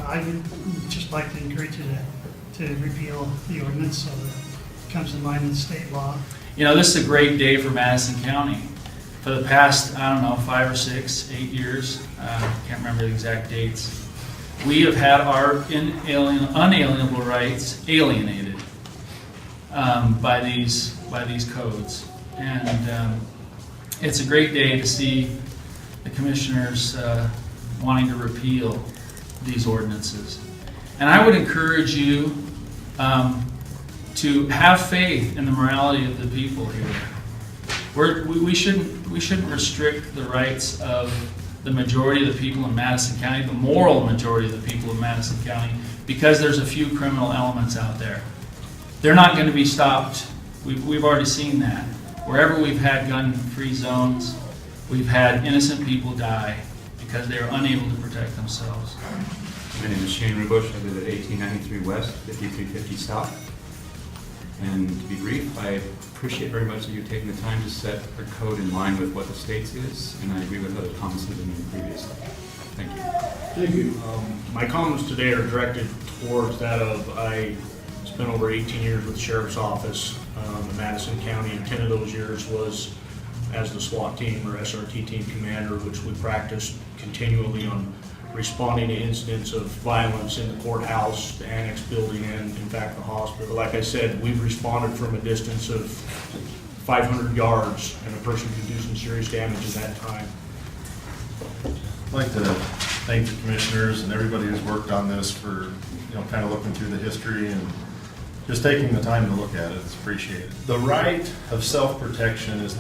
I would just like to encourage you to repeal the ordinance so that it comes in line with state law. You know, this is a great day for Madison County. For the past, I don't know, 5 or 6, 8 years, can't remember the exact dates, we have had our unalienable rights alienated by these codes. And it's a great day to see the commissioners wanting to repeal these ordinances. And I would encourage you to have faith in the morality of the people here. We shouldn't restrict the rights of the majority of the people in Madison County, the moral majority of the people in Madison County, because there's a few criminal elements out there. They're not going to be stopped. We've already seen that. Wherever we've had gun-free zones, we've had innocent people die because they are unable to protect themselves. My name is Shane Rubush. I live at 1893 West, 5350 South. And to be brief, I appreciate very much that you're taking the time to set our code in line with what the state's is, and I agree with other comments that have been made previously. Thank you. Thank you. My comments today are directed towards that of, I spent over 18 years with the Sheriff's Office in Madison County, and 10 of those years was as the SWAT team or SRT team commander, which we practiced continually on responding to incidents of violence in the courthouse, the annex building, and in fact the hospital. Like I said, we've responded from a distance of 500 yards, and a person could do some serious damage in that time. I'd like to thank the commissioners and everybody who's worked on this for, kind of looking through the history and just taking the time to look at it. It's appreciated. The right of self-protection is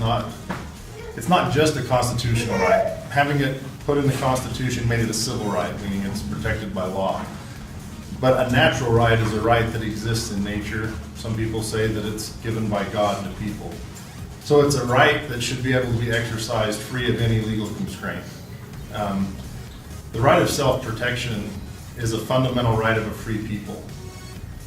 it's not just a constitutional right. Having it put in the Constitution made it a civil right, meaning it's protected by law. But a natural right is a right that exists in nature. Some people say that it's given by God to people. So it's a right that should be able to be exercised free of any legal constraint. The right of self-protection is a fundamental right of a free people.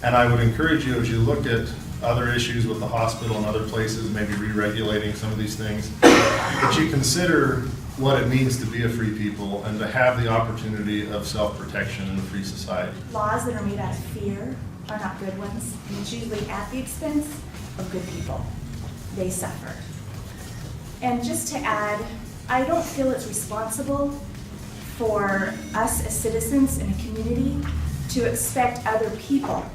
And I would encourage you, as you look at other issues with the hospital and other places, maybe re-regulating some of these things, that you consider what it means to be a free people and to have the opportunity of self-protection in a free society. Laws that are made out of fear are not good ones, and it's usually at the expense of good people. They suffer. And just to add, I don't feel it's responsible for us as citizens in a community to expect other people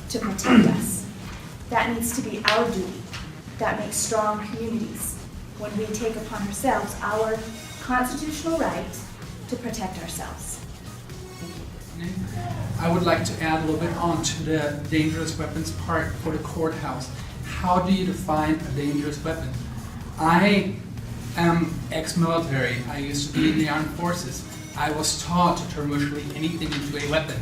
to protect us. That needs to be our duty. That makes strong communities when we take upon ourselves our constitutional right to protect ourselves. I would like to add a little bit onto the dangerous weapons part for the courthouse. How do you define a dangerous weapon? I am ex-military. I used to be in the armed forces. I was taught to turn virtually anything into a weapon.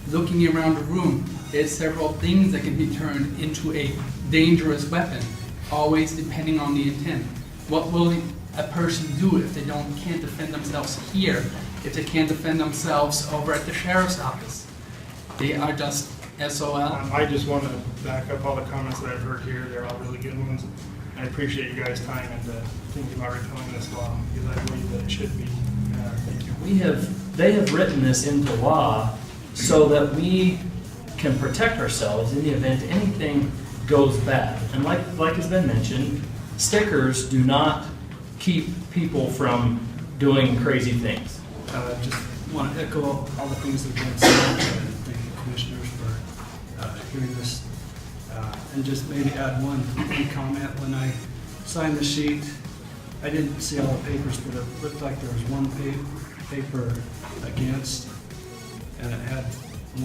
Looking around the room, there's several things that can be turned into a dangerous weapon, always depending on the intent. What will a person do if they can't defend themselves here, if they can't defend themselves over at the sheriff's office? They are just SOL. I just want to back up all the comments that I've heard here. They're all really good ones. I appreciate you guys' time and thinking about repealing this law, because I believe that it should be. Thank you. They have written this into law so that we can protect ourselves in the event anything goes bad. And like has been mentioned, stickers do not keep people from doing crazy things. Just want to echo all the things that have been said, and thank the commissioners for hearing this. And just maybe add one comment. When I signed the sheet, I didn't see all the papers, but it looked like there was one paper against, and it had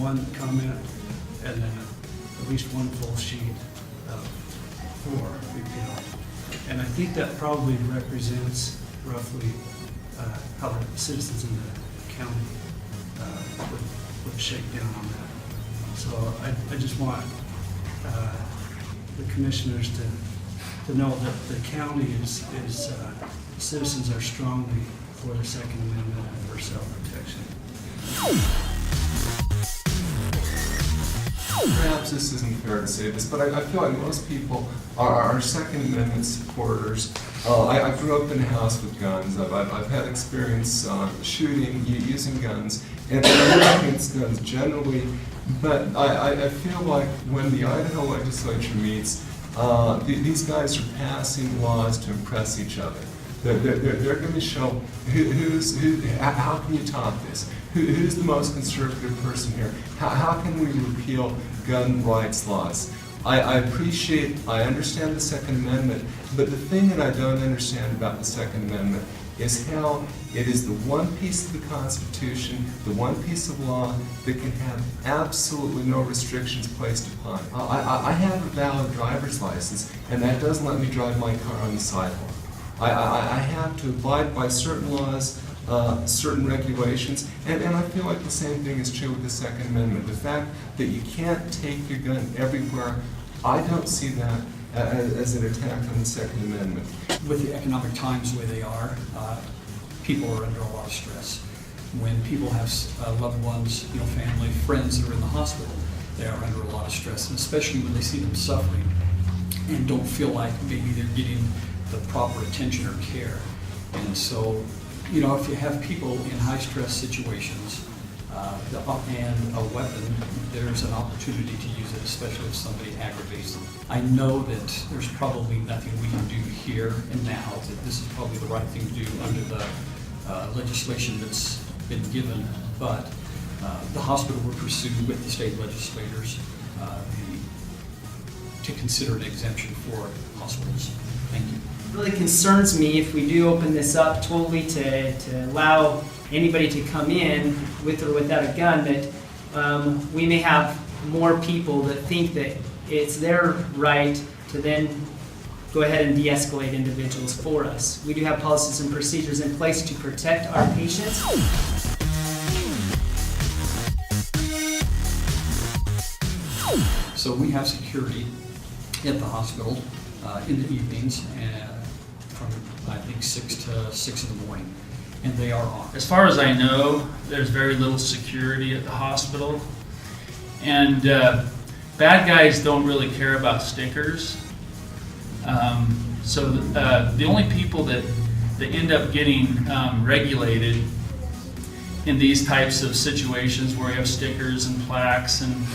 one comment, and then at least one full sheet for repeal. And I think that probably represents roughly how the citizens in the county would shake down on that. So I just want the commissioners to know that the county is citizens are strongly for the Second Amendment and for self-protection. Perhaps this isn't fair to say this, but I feel like most people are Second Amendment supporters I grew up in a house with guns. I've had experience shooting, using guns, and I'm against guns generally, but I feel like when the Idaho legislature meets, these guys are passing laws to impress each other. They're going to show how can you top this? Who's the most conservative person here? How can we repeal gun rights laws? I understand the Second Amendment, but the thing that I don't understand about the Second Amendment is how it is the one piece of the Constitution, the one piece of law that can have absolutely no restrictions placed upon it. I have a valid driver's license, and that doesn't let me drive my car on the sidewalk. I have to abide by certain laws, certain regulations, and I feel like the same thing is true with the Second Amendment. The fact that you can't take your gun everywhere, I don't see that as an attack on the Second Amendment. With the economic times the way they are, people are under a lot of stress. When people have loved ones, family, friends that are in the hospital, they are under a lot of stress, and especially when they see them suffering and don't feel like maybe they're getting the proper attention or care. And so, if you have people in high-stress situations and a weapon, there's an opportunity to use it, especially if somebody aggravates them. I know that there's probably nothing we can do here and now, that this is probably the right thing to do under the legislation that's been given, but the hospital will pursue with the state legislators to consider an exemption for hospitals. Thank you. It really concerns me if we do open this up totally to allow anybody to come in with or without a gun, that we may have more people that think that it's their right to then go ahead and de-escalate individuals for us. We do have policies and procedures in place to protect our patients. So we have security at the hospital in the evenings from, I think, 6 to 6 in the morning, and they are on. As far as I know, there's very little security at the hospital, and bad guys don't really care about stickers. So the only people that end up getting regulated in these types of situations where you have stickers and plaques and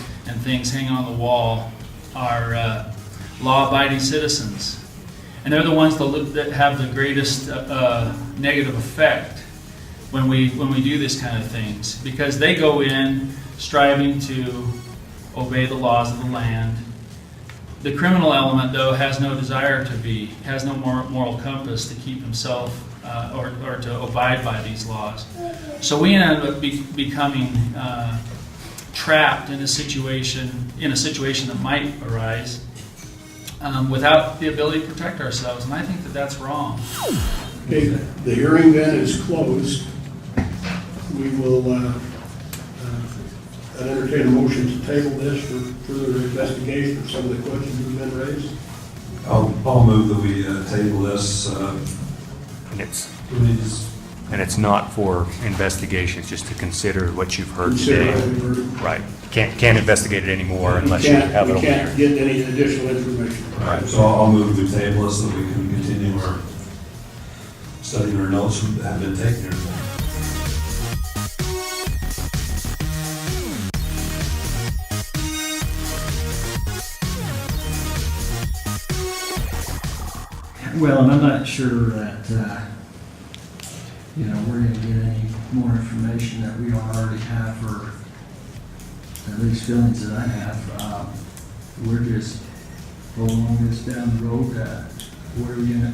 things hanging on the wall are law-abiding citizens. And they're the ones that have the greatest negative effect when we do this kind of things, because they go in striving to obey the laws of the land. The criminal element, though, has no desire has no moral compass to keep himself or to abide by these laws. So we end up becoming trapped in a situation that might arise without the ability to protect ourselves, and I think that that's wrong. Okay, the hearing then is closed. We will entertain a motion to table this for further investigation of some of the questions that have been raised. I'll move that we table this. And it's not for investigation, it's just to consider what you've heard today. Right. Can't investigate it anymore unless you have it over We here. can't get any additional information. Right, so I'll move to table this so that we can continue our studying our notes that have been taken here today. Well, and I'm not sure that, we're going to get any more information that we don't already have, or at least feelings that I have. We're just rolling this down the road.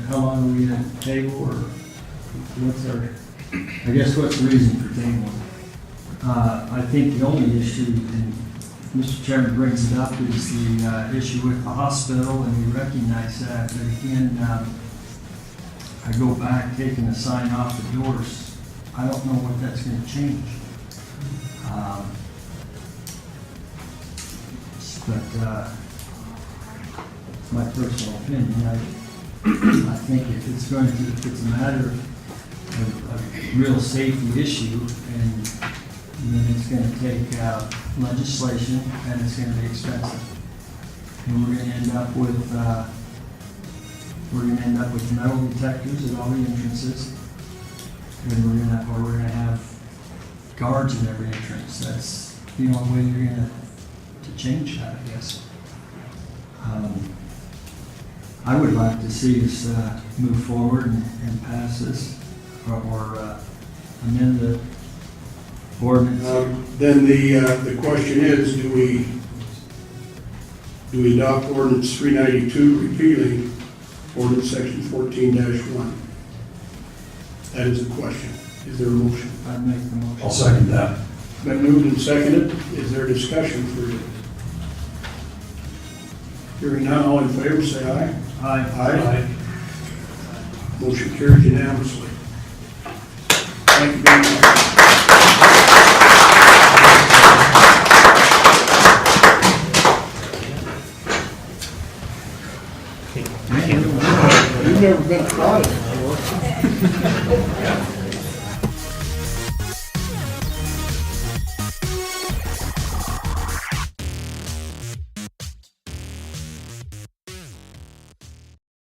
How long are we going to table, or what's the reason for tabling? I think the only issue, and Mr. Chairman brings it up, is the issue with the hospital, and we recognize that. But again, I go back taking the sign off the doors. I don't know what that's going to change. But it's my personal opinion. I think if it's a matter of a real safety issue, and then it's going to take legislation, and it's going to be expensive. And we're going to end up with we're gonna end up with metal detectors at all the entrances. And we're gonna have guards in every entrance. That's the only way you're gonna, to change that, I guess. I would like to see us move forward and pass this, or amend the ordinance. Then the question is, do we adopt ordinance 392 repealing ordinance section 14-1? That is the question. Is there a motion? I'd make the motion. I'll second that. Been moved and seconded. Is there discussion for it? Hearing none, all in favor, say aye. Aye. Aye. Motion carried unanimously. Thank you very much. You've never been a part of it before.